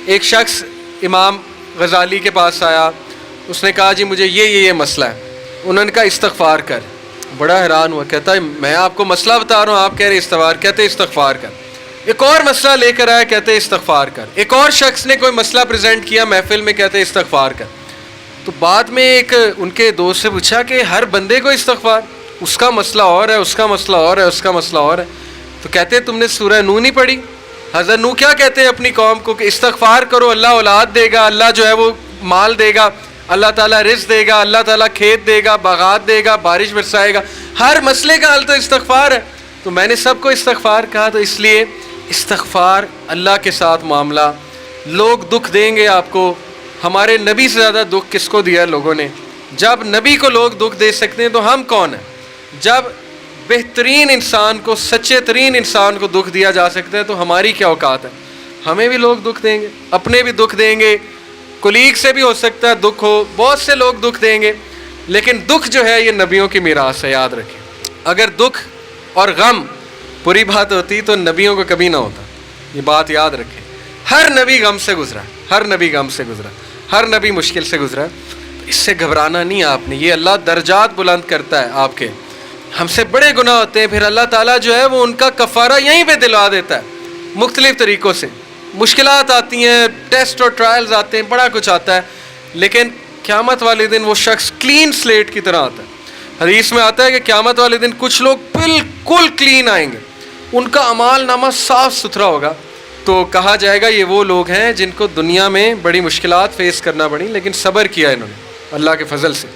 ایک شخص امام غزالی کے پاس آیا, اس نے کہا جی مجھے یہ مسئلہ ہے. انہوں نے کہا استغفار کر. بڑا حیران ہوا, کہتا ہے میں آپ کو مسئلہ بتا رہا ہوں, آپ کہہ رہے استغفار, کہتے استغفار کر. ایک اور مسئلہ لے کر آیا, کہتے استغفار کر. ایک اور شخص نے کوئی مسئلہ پریزنٹ کیا محفل میں, کہتے استغفار کر. تو بعد میں ایک ان کے دوست سے پوچھا کہ ہر بندے کو استغفار, اس کا مسئلہ اور ہے, اس کا مسئلہ اور ہے, اس کا مسئلہ اور ہے. تو کہتے تم نے سورہ نوح نہیں پڑھی؟ حضرت نوح کیا کہتے ہیں اپنی قوم کو کہ استغفار کرو, اللہ اولاد دے گا, اللہ جو ہے وہ مال دے گا, اللہ تعالیٰ رزق دے گا, اللہ تعالیٰ کھیت دے گا, باغات دے گا, بارش برسائے گا. ہر مسئلے کا حل تو استغفار ہے. تو میں نے سب کو استغفار کہا, تو اس لیے استغفار اللہ کے ساتھ معاملہ. لوگ دکھ دیں گے آپ کو, ہمارے نبی سے زیادہ دکھ کس کو دیا ہے لوگوں نے؟ جب نبی کو لوگ دکھ دے سکتے ہیں تو ہم کون ہیں؟ جب بہترین انسان کو, سچے ترین انسان کو دکھ دیا جا سکتا ہے تو ہماری کیا اوقات ہے؟ ہمیں بھی لوگ دکھ دیں گے, اپنے بھی دکھ دیں گے, کولیگ سے بھی ہو سکتا ہے دکھ ہو, بہت سے لوگ دکھ دیں گے. لیکن دکھ جو ہے یہ نبیوں کی میراث ہے, یاد رکھیں. اگر دکھ اور غم بری بات ہوتی تو نبیوں کو کبھی نہ ہوتا, یہ بات یاد رکھیں. ہر نبی غم سے گزرا, ہر نبی غم سے گزرا, ہر نبی مشکل سے گزرا. اس سے گھبرانا نہیں آپ نے, یہ اللہ درجات بلند کرتا ہے آپ کے. ہم سے بڑے گناہ ہوتے ہیں, پھر اللہ تعالیٰ جو ہے وہ ان کا کفارہ یہیں پہ دلوا دیتا ہے مختلف طریقوں سے. مشکلات آتی ہیں, ٹیسٹ اور ٹرائلز آتے ہیں, بڑا کچھ آتا ہے, لیکن قیامت والے دن وہ شخص کلین سلیٹ کی طرح آتا ہے. حدیث میں آتا ہے کہ قیامت والے دن کچھ لوگ بالکل کلین آئیں گے, ان کا اعمال نامہ صاف ستھرا ہوگا. تو کہا جائے گا یہ وہ لوگ ہیں جن کو دنیا میں بڑی مشکلات فیس کرنا پڑی, لیکن صبر کیا انہوں نے اللہ کے فضل سے,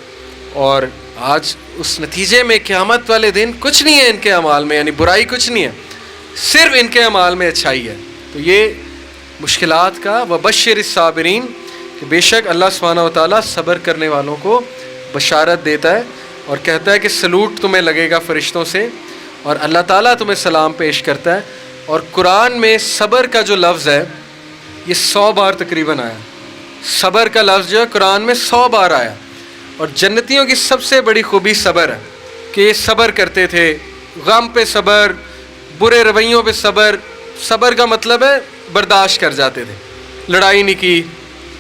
اور آج اس نتیجے میں قیامت والے دن کچھ نہیں ہے ان کے اعمال میں, یعنی برائی کچھ نہیں ہے, صرف ان کے اعمال میں اچھائی ہے. تو یہ مشکلات کا وبشر الصابرین, کہ بے شک اللہ سبحانہ و تعالیٰ صبر کرنے والوں کو بشارت دیتا ہے اور کہتا ہے کہ سلوٹ تمہیں لگے گا فرشتوں سے, اور اللہ تعالیٰ تمہیں سلام پیش کرتا ہے. اور قرآن میں صبر کا جو لفظ ہے یہ 100 بار تقریباً آیا. صبر کا لفظ جو ہے قرآن میں 100 بار آیا. اور جنتیوں کی سب سے بڑی خوبی صبر ہے کہ یہ صبر کرتے تھے, غم پہ صبر, برے رویوں پہ صبر. صبر کا مطلب ہے برداشت کر جاتے تھے, لڑائی نہیں کی,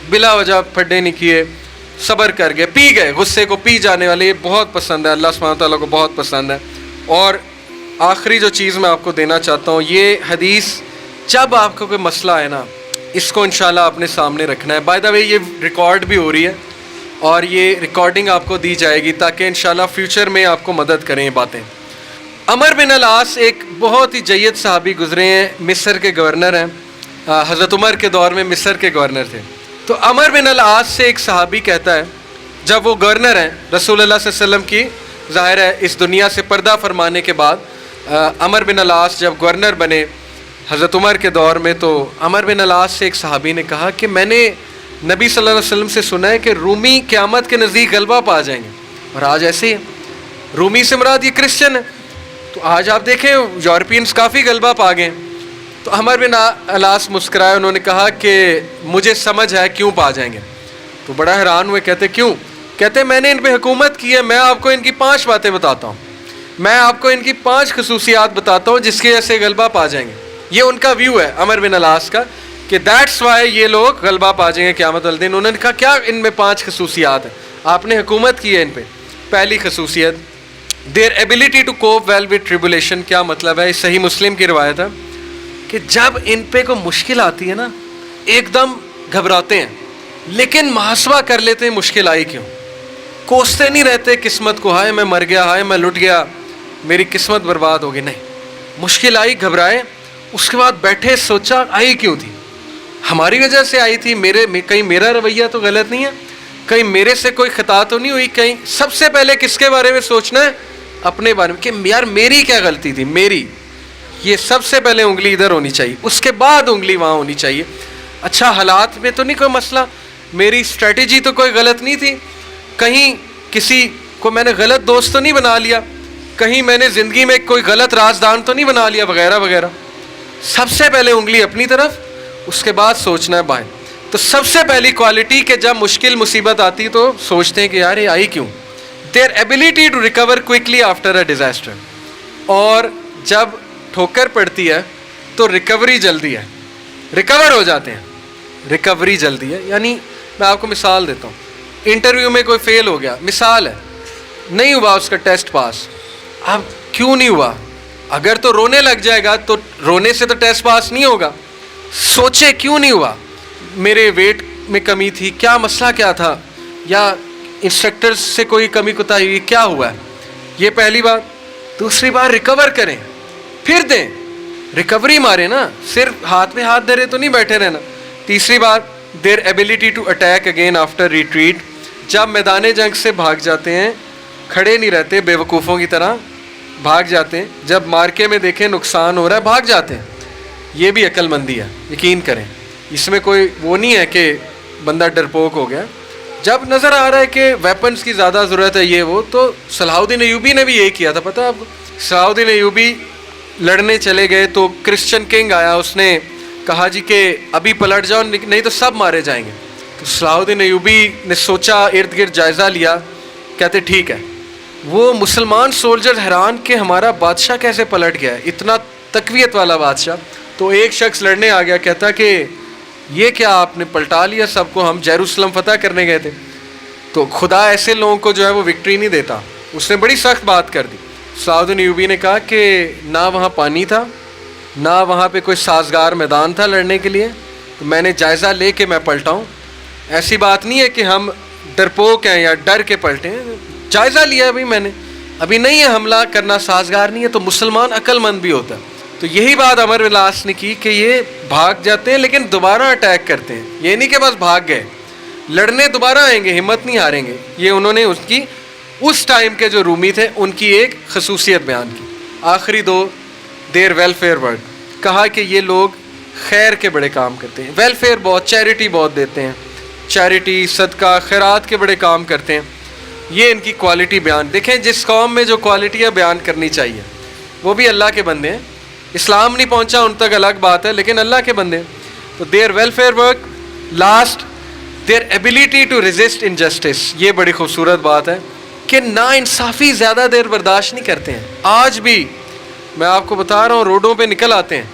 بلا وجہ پھڈے نہیں کیے, صبر کر گئے, پی گئے, غصے کو پی جانے والے, یہ بہت پسند ہے, اللہ سبحانہ تعالیٰ کو بہت پسند ہے. اور آخری جو چیز میں آپ کو دینا چاہتا ہوں, یہ حدیث جب آپ کو کوئی مسئلہ ہے نا, اس کو انشاءاللہ اپنے سامنے رکھنا ہے. بائی دا وے یہ ریکارڈ بھی ہو رہی ہے اور یہ ریکارڈنگ آپ کو دی جائے گی تاکہ انشاءاللہ فیوچر میں آپ کو مدد کریں یہ باتیں. عمر بن العاص ایک بہت ہی جید صحابی گزرے ہیں, مصر کے گورنر ہیں, حضرت عمر کے دور میں مصر کے گورنر تھے. تو عمر بن العاص سے ایک صحابی کہتا ہے, جب وہ گورنر ہیں رسول اللہ صلی اللہ علیہ وسلم کی, ظاہر ہے اس دنیا سے پردہ فرمانے کے بعد عمر بن العاص جب گورنر بنے حضرت عمر کے دور میں, تو عمر بن العاص سے ایک صحابی نے کہا کہ میں نے نبی صلی اللہ علیہ وسلم سے سنا ہے کہ رومی قیامت کے نزدیک غلبہ پا جائیں گے, اور آج ایسے ہی ہے. رومی سے مراد یہ کرسچن ہے, تو آج آپ دیکھیں یورپینس کافی غلبہ پا گئے. تو عمر بن العاص مسکرائے, انہوں نے کہا کہ مجھے سمجھ ہے کیوں پا جائیں گے. تو بڑا حیران ہوئے, کہتے کیوں؟ کہتے میں نے ان پہ حکومت کی ہے, میں آپ کو ان کی 5 باتیں بتاتا ہوں, میں آپ کو ان کی 5 خصوصیات بتاتا ہوں جس کی وجہ سے غلبہ پا جائیں گے. یہ ان کا ویو ہے عمر بن العاص کا کہ دیٹس وائی یہ لوگ غلبہ پا جائیں گے قیامت والے دن. انہوں نے کہا کیا ان میں 5 خصوصیات ہیں, آپ نے حکومت کی ہے ان پہ. پہلی خصوصیت their ability to cope well with tribulation. کیا مطلب ہے؟ صحیح مسلم کی روایت ہے کہ جب ان پہ کوئی مشکل آتی ہے نا, ایک دم گھبراتے ہیں, لیکن محاسبہ کر لیتے ہیں مشکل آئی کیوں. کوستے نہیں رہتے قسمت کو, ہائے میں مر گیا, ہائے میں لٹ گیا, میری قسمت برباد ہوگی. نہیں, مشکل آئی, گھبرائے, اس کے بعد بیٹھے سوچا آئی کیوں تھی, ہماری وجہ سے آئی تھی, کہیں میرا رویہ تو غلط نہیں ہے, کہیں میرے سے کوئی خطا تو نہیں ہوئی, کہیں. سب سے پہلے کس کے بارے میں سوچنا ہے؟ اپنے بارے میں, کہ یار میری کیا غلطی تھی, میری. یہ سب سے پہلے انگلی ادھر ہونی چاہیے, اس کے بعد انگلی وہاں ہونی چاہیے. اچھا حالات میں تو نہیں کوئی مسئلہ, میری اسٹریٹجی تو کوئی غلط نہیں تھی, کہیں کسی کو میں نے غلط دوست تو نہیں بنا لیا, کہیں میں نے زندگی میں کوئی غلط رازدان تو نہیں بنا لیا, وغیرہ وغیرہ. سب سے پہلے انگلی اپنی طرف, اس کے بعد سوچنا ہے بائیں. تو سب سے پہلی کوالٹی کہ جب مشکل مصیبت آتی تو سوچتے ہیں کہ یار یہ آئی کیوں. their ability to recover quickly after a disaster. اور جب ٹھوکر پڑتی ہے تو ریکوری جلدی ہے, ریکور ہو جاتے ہیں. ریکوری جلدی ہے. یعنی میں آپ کو مثال دیتا ہوں, انٹرویو میں کوئی فیل ہو گیا, مثال ہے, نہیں ہوا اس کا ٹیسٹ پاس. اب کیوں نہیں ہوا؟ اگر تو رونے لگ جائے گا تو رونے سے تو ٹیسٹ پاس نہیں ہوگا. سوچے کیوں نہیں ہوا, میرے ویٹ میں کمی تھی, کیا مسئلہ کیا تھا, یا انسٹرکٹر سے کوئی کمی کوتاہی ہوئی, کیا ہوا ہے. یہ پہلی بات. دوسری بات, ریکور کریں, پھر دیں, ریکوری مارے نا, صرف ہاتھ میں ہاتھ دھرے تو نہیں بیٹھے رہنا. تیسری بات, their ability to attack again after retreat. جب میدان جنگ سے بھاگ جاتے ہیں, کھڑے نہیں رہتے بے وقوفوں کی طرح, بھاگ جاتے ہیں. جب مارکے میں دیکھیں نقصان ہو رہا ہے, بھاگ جاتے ہیں. یہ بھی عقل مندی ہے, یقین کریں. اس میں کوئی وہ نہیں ہے کہ بندہ ڈرپوک ہو گیا. جب نظر آ رہا ہے کہ ویپنز کی زیادہ ضرورت ہے یہ وہ, تو صلاح الدین ایوبی نے بھی یہی کیا تھا. پتہ ہے آپ کو, صلاح الدین ایوبی لڑنے چلے گئے تو کرسچن کنگ آیا, اس نے کہا جی کہ ابھی پلٹ جاؤ نہیں تو سب مارے جائیں گے. تو صلاح الدین ایوبی نے سوچا, ارد گرد جائزہ لیا, کہتے ٹھیک ہے. وہ مسلمان سولجر حیران کہ ہمارا بادشاہ کیسے پلٹ گیا ہے, اتنا تقویت والا بادشاہ. تو ایک شخص لڑنے آ گیا, کہتا کہ یہ کیا آپ نے پلٹا لیا سب کو, ہم یروشلم فتح کرنے گئے تھے. تو خدا ایسے لوگوں کو جو ہے وہ وکٹری نہیں دیتا. اس نے بڑی سخت بات کر دی. صلاح الدین ایوبی نے کہا کہ نہ وہاں پانی تھا, نہ وہاں پہ کوئی سازگار میدان تھا لڑنے کے لیے, تو میں نے جائزہ لے کے میں پلٹاؤں. ایسی بات نہیں ہے کہ ہم ڈرپوک ہیں یا ڈر کے پلٹے ہیں, جائزہ لیا ہے بھائی میں نے, ابھی نہیں ہے حملہ کرنا سازگار نہیں ہے. تو مسلمان عقل مند بھی ہوتا ہے. تو یہی بات عمرو بن العاص نے کی کہ یہ بھاگ جاتے ہیں لیکن دوبارہ اٹیک کرتے ہیں. یہ نہیں کہ بس بھاگ گئے, لڑنے دوبارہ آئیں گے, ہمت نہیں ہاریں گے. یہ انہوں نے اس کی اس ٹائم کے جو رومی تھے ان کی ایک خصوصیت بیان کی. آخری دو, دیر ویلفیئر ورک. کہا کہ یہ لوگ خیر کے بڑے کام کرتے ہیں, ویلفیئر بہت, چیریٹی بہت دیتے ہیں, چیریٹی صدقہ خیرات کے بڑے کام کرتے ہیں. یہ ان کی کوالٹی بیان. دیکھیں جس قوم میں جو کوالٹیاں بیان کرنی چاہیے, وہ بھی اللہ کے بندے ہیں. اسلام نہیں پہنچا ان تک الگ بات ہے, لیکن اللہ کے بندے. تو their welfare work. Last, their ability to resist injustice. یہ بڑی خوبصورت بات ہے کہ نا انصافی زیادہ دیر برداشت نہیں کرتے ہیں. آج بھی میں آپ کو بتا رہا ہوں, روڈوں پہ نکل آتے ہیں.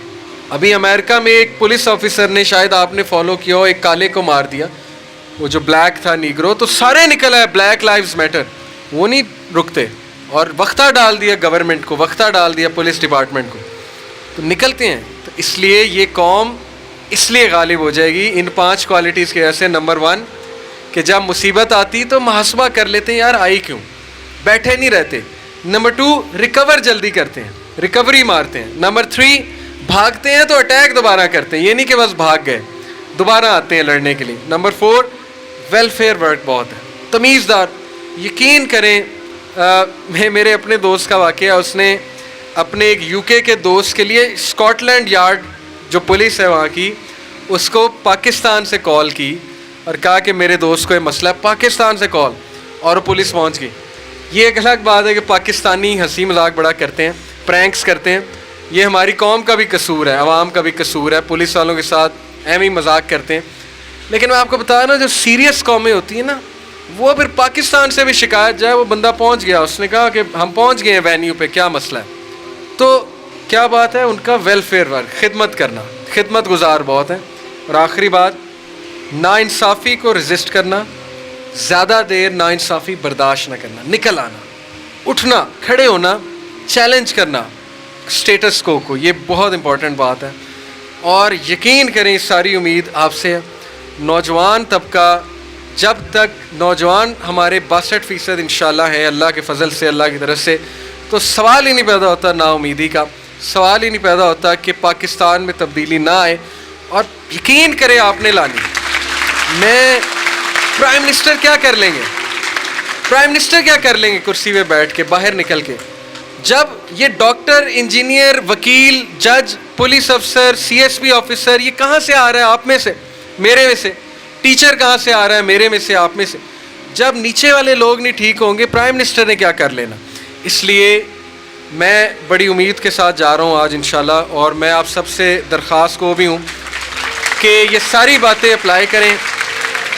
ابھی امریکہ میں ایک پولیس آفیسر نے, شاید آپ نے فالو کیا ہو, ایک کالے کو مار دیا, وہ جو بلیک تھا نیگرو, تو سارے نکل آئے بلیک لائیوز میٹر. وہ نہیں رکتے, اور وقتہ ڈال دیا گورنمنٹ کو, وقتہ ڈال دیا پولیس ڈپارٹمنٹ کو, تو نکلتے ہیں. تو اس لیے یہ قوم اس لیے غالب ہو جائے گی ان 5 کوالٹیز کے. ایسے نمبر 1 کہ جب مصیبت آتی تو محاسبہ کر لیتے ہیں, یار آئی کیوں, بیٹھے نہیں رہتے. نمبر 2, ریکور جلدی کرتے ہیں, ریکوری مارتے ہیں. نمبر 3, بھاگتے ہیں تو اٹیک دوبارہ کرتے ہیں, یہ نہیں کہ بس بھاگ گئے, دوبارہ آتے ہیں لڑنے کے لیے. نمبر 4, ویلفیئر ورک بہت ہے, تمیزدار. یقین کریں, میرے اپنے دوست کا واقعہ, اس نے اپنے ایک یو کے دوست کے لیے اسکاٹ لینڈ یارڈ جو پولیس ہے وہاں کی, اس کو پاکستان سے کال کی اور کہا کہ میرے دوست کو یہ مسئلہ ہے. پاکستان سے کال, اور پولیس پہنچ گئی. یہ ایک الگ بات ہے کہ پاکستانی ہنسی مذاق بڑا کرتے ہیں, پرینکس کرتے ہیں. یہ ہماری قوم کا بھی قصور ہے, عوام کا بھی قصور ہے, پولیس والوں کے ساتھ ایم ہی مذاق کرتے ہیں. لیکن میں آپ کو بتا رہا ہوں, جو سیریس قومیں ہوتی ہیں نا, وہ پھر پاکستان سے بھی شکایت جائے, وہ بندہ پہنچ گیا, اس نے کہا کہ ہم پہنچ گئے ہیں وینیو پہ, کیا مسئلہ ہے. تو کیا بات ہے, ان کا ویلفیئر ورک, خدمت کرنا, خدمت گزار بہت ہے. اور آخری بات, ناانصافی کو رزسٹ کرنا, زیادہ دیر ناانصافی برداشت نہ کرنا, نکل آنا, اٹھنا, کھڑے ہونا, چیلنج کرنا اسٹیٹس کو. یہ بہت امپورٹنٹ بات ہے. اور یقین کریں, ساری امید آپ سے ہے. نوجوان طبقہ, جب تک نوجوان ہمارے 62% انشاءاللہ ہے اللہ کے فضل سے, اللہ کی طرف سے, تو سوال ہی نہیں پیدا ہوتا نا امیدی کا, سوال ہی نہیں پیدا ہوتا کہ پاکستان میں تبدیلی نہ آئے. اور یقین کریں آپ نے لانی. میں پرائم منسٹر کیا کر لیں گے, پرائم منسٹر کیا کر لیں گے کرسی پہ بیٹھ کے, باہر نکل کے, جب یہ ڈاکٹر, انجینئر, وکیل, جج, پولیس افسر, سی ایس پی آفیسر, یہ کہاں سے آ رہا ہے, آپ میں سے, میرے میں سے. ٹیچر کہاں سے آ رہا ہے, میرے میں سے, آپ میں سے. جب نیچے والے لوگ نہیں ٹھیک ہوں گے, پرائم منسٹر نے کیا کر لینا. اس لیے میں بڑی امید کے ساتھ جا رہا ہوں آج انشاءاللہ, اور میں آپ سب سے درخواست کو بھی ہوں کہ یہ ساری باتیں اپلائی کریں.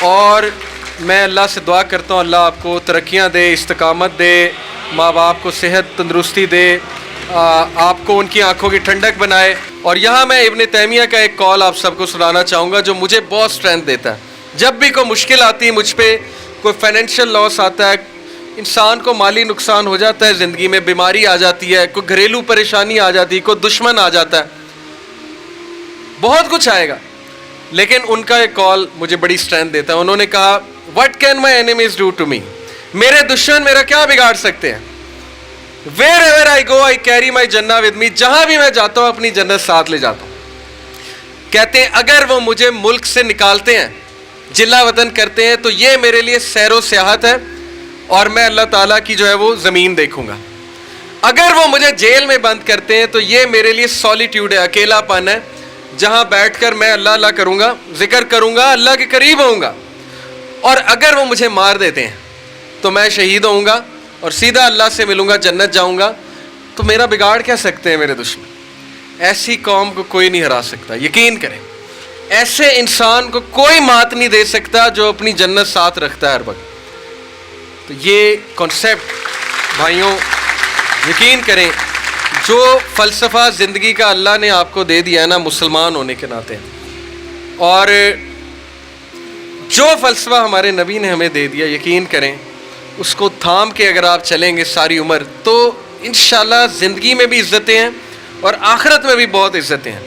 اور میں اللہ سے دعا کرتا ہوں اللہ آپ کو ترقیاں دے, استقامت دے, ماں باپ کو صحت تندرستی دے, آپ کو ان کی آنکھوں کی ٹھنڈک بنائے. اور یہاں میں ابن تیمیہ کا ایک کال آپ سب کو سنانا چاہوں گا جو مجھے بہت اسٹرینتھ دیتا ہے. جب بھی کوئی مشکل آتی ہے مجھ پہ، کوئی فائنینشیل لاس آتا ہے، انسان کو مالی نقصان ہو جاتا ہے، زندگی میں بیماری آ جاتی ہے، کوئی گھریلو پریشانی آ جاتی ہے، کوئی دشمن آ جاتا ہے، بہت کچھ آئے گا، لیکن ان کا ایک کال مجھے بڑی اسٹرینتھ دیتا ہے. انہوں نے کہا what can my enemies do to me, میرے دشمن میرا کیا بگاڑ سکتے ہیں. Wherever I go I carry my Jinnah with می، جہاں بھی میں جاتا ہوں اپنی جنت ساتھ لے جاتا ہوں. کہتے ہیں اگر وہ مجھے ملک سے نکالتے ہیں، جلا وطن کرتے ہیں، تو یہ میرے لیے سیر و سیاحت ہے اور میں اللہ تعالیٰ کی جو ہے وہ زمین دیکھوں گا. اگر وہ مجھے جیل میں بند کرتے ہیں تو یہ میرے لیے سولیٹیوڈ ہے، اکیلا پن ہے، جہاں بیٹھ کر میں اللہ اللہ کروں گا، ذکر کروں گا، اللہ کے قریب ہوں گا. اور اگر وہ مجھے مار دیتے ہیں تو میں شہید ہوں گا اور سیدھا اللہ سے ملوں گا، جنت جاؤں گا. تو میرا بگاڑ کیا سکتے ہیں میرے دشمن؟ ایسی قوم کو کوئی نہیں ہرا سکتا، یقین کریں. ایسے انسان کو کوئی مات نہیں دے سکتا جو اپنی جنت ساتھ رکھتا ہے ہر وقت. تو یہ کانسیپٹ بھائیوں یقین کریں، جو فلسفہ زندگی کا اللہ نے آپ کو دے دیا ہے نا مسلمان ہونے کے ناطے، اور جو فلسفہ ہمارے نبی نے ہمیں دے دیا، یقین کریں اس کو تھام کے اگر آپ چلیں گے ساری عمر تو انشاءاللہ زندگی میں بھی عزتیں ہیں اور آخرت میں بھی بہت عزتیں ہیں.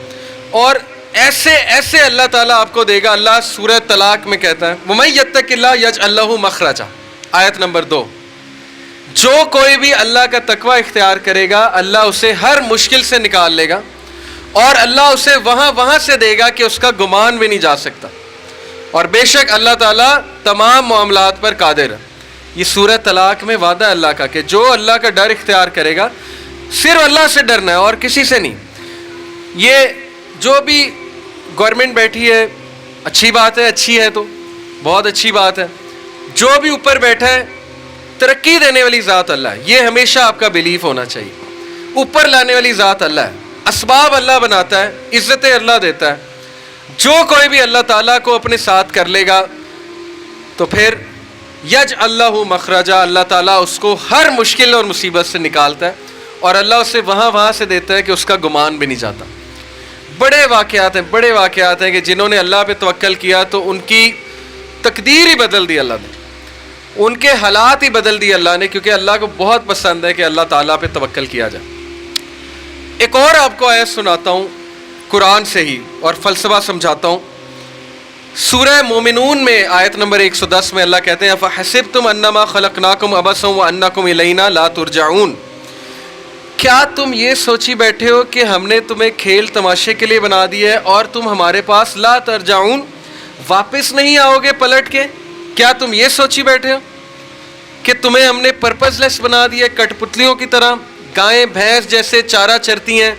اور ایسے ایسے اللہ تعالیٰ آپ کو دے گا. اللہ سورہ طلاق میں کہتا ہے وَمَن يَتَّقِ اللَّهَ يَجْعَل لَّهُ مَخْرَجًا، آیت نمبر 2. جو کوئی بھی اللہ کا تقوی اختیار کرے گا اللہ اسے ہر مشکل سے نکال لے گا، اور اللہ اسے وہاں سے دے گا کہ اس کا گمان بھی نہیں جا سکتا. اور بے شک اللہ تعالیٰ تمام معاملات پر قادر ہے. یہ سورہ طلاق میں وعدہ اللہ کا کہ جو اللہ کا ڈر اختیار کرے گا، صرف اللہ سے ڈرنا ہے اور کسی سے نہیں. یہ جو بھی گورنمنٹ بیٹھی ہے اچھی بات ہے، اچھی ہے تو بہت اچھی بات ہے. جو بھی اوپر بیٹھا ہے ترقی دینے والی ذات اللہ ہے، یہ ہمیشہ آپ کا بیلیف ہونا چاہیے. اوپر لانے والی ذات اللہ ہے، اسباب اللہ بناتا ہے، عزتیں اللہ دیتا ہے. جو کوئی بھی اللہ تعالیٰ کو اپنے ساتھ کر لے گا تو پھر اللہ مخرجا، اللہ تعالیٰ اس کو ہر مشکل اور مصیبت سے نکالتا ہے اور اللہ اسے وہاں سے دیتا ہے کہ اس کا گمان بھی نہیں جاتا. بڑے واقعات ہیں کہ جنہوں نے اللہ پہ توکل کیا تو ان کی تقدیر ہی بدل دی اللہ نے، ان کے حالات ہی بدل دی اللہ نے، کیونکہ اللہ کو بہت پسند ہے کہ اللہ تعالیٰ پہ توکل کیا جائے. ایک اور آپ کو آیت سناتا ہوں قرآن سے ہی اور فلسفہ سمجھاتا ہوں. سورہ مومنون میں آیت نمبر 110 میں اللہ کہتے ہیں فَحَسِبْتُمْ أَنَّمَا خَلَقْنَاكُمْ عَبَثًا وَأَنَّكُمْ إِلَيْنَا لَا تُرْجَعُونَ، کیا تم یہ سوچی بیٹھے ہو کہ ہم نے تمہیں کھیل تماشے کے لیے بنا دیا ہے اور تم ہمارے پاس لا ترجعون، واپس نہیں آؤ گے پلٹ کے؟ کیا تم یہ سوچی بیٹھے ہو کہ تمہیں ہم نے پرپز لیس بنا دیا، کٹ پتلیوں کی طرح؟ گائیں بھینس جیسے چارہ چرتی ہیں،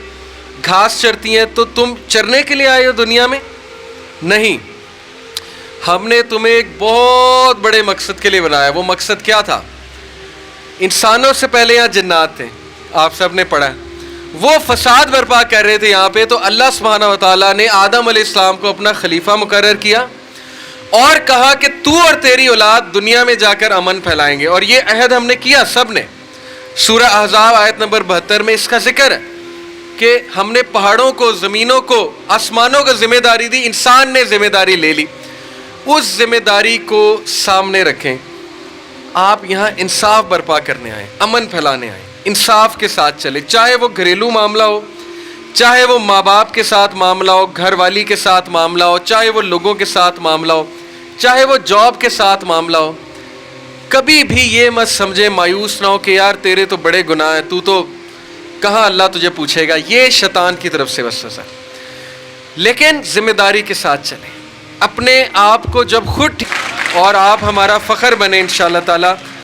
گھاس چرتی ہیں، تو تم چرنے کے لیے آئے ہو دنیا میں؟ نہیں، ہم نے تمہیں ایک بہت بڑے مقصد کے لیے بنایا. وہ مقصد کیا تھا؟ انسانوں سے پہلے یہاں جنات تھے، آپ سب نے پڑھا. وہ فساد برپا کر رہے تھے یہاں پہ، تو اللہ سبحانہ و تعالیٰ نے آدم علیہ السلام کو اپنا خلیفہ مقرر کیا اور کہا کہ تو اور تیری اولاد دنیا میں جا کر امن پھیلائیں گے. اور یہ عہد ہم نے کیا سب نے. سورہ احزاب آیت نمبر 72 میں اس کا ذکر ہے کہ ہم نے پہاڑوں کو، زمینوں کو، آسمانوں کو ذمہ داری دی، انسان نے ذمہ داری لے لی. اس ذمہ داری کو سامنے رکھیں. آپ یہاں انصاف برپا کرنے آئے، امن پھیلانے آئے، انصاف کے ساتھ چلے. چاہے وہ گھریلو معاملہ ہو، چاہے وہ ماں باپ کے ساتھ معاملہ ہو، گھر والی کے ساتھ معاملہ ہو، چاہے وہ لوگوں کے ساتھ معاملہ ہو، چاہے وہ جاب کے ساتھ معاملہ ہو. کبھی بھی یہ مت سمجھے، مایوس نہ ہو کہ یار تیرے تو بڑے گناہ ہیں، تو کہاں اللہ تجھے پوچھے گا. یہ شیطان کی طرف سے وسوسہ ہے. لیکن ذمہ داری کے ساتھ چلیں. اپنے آپ کو جب خود اور آپ ہمارا فخر بنے انشاءاللہ تعالی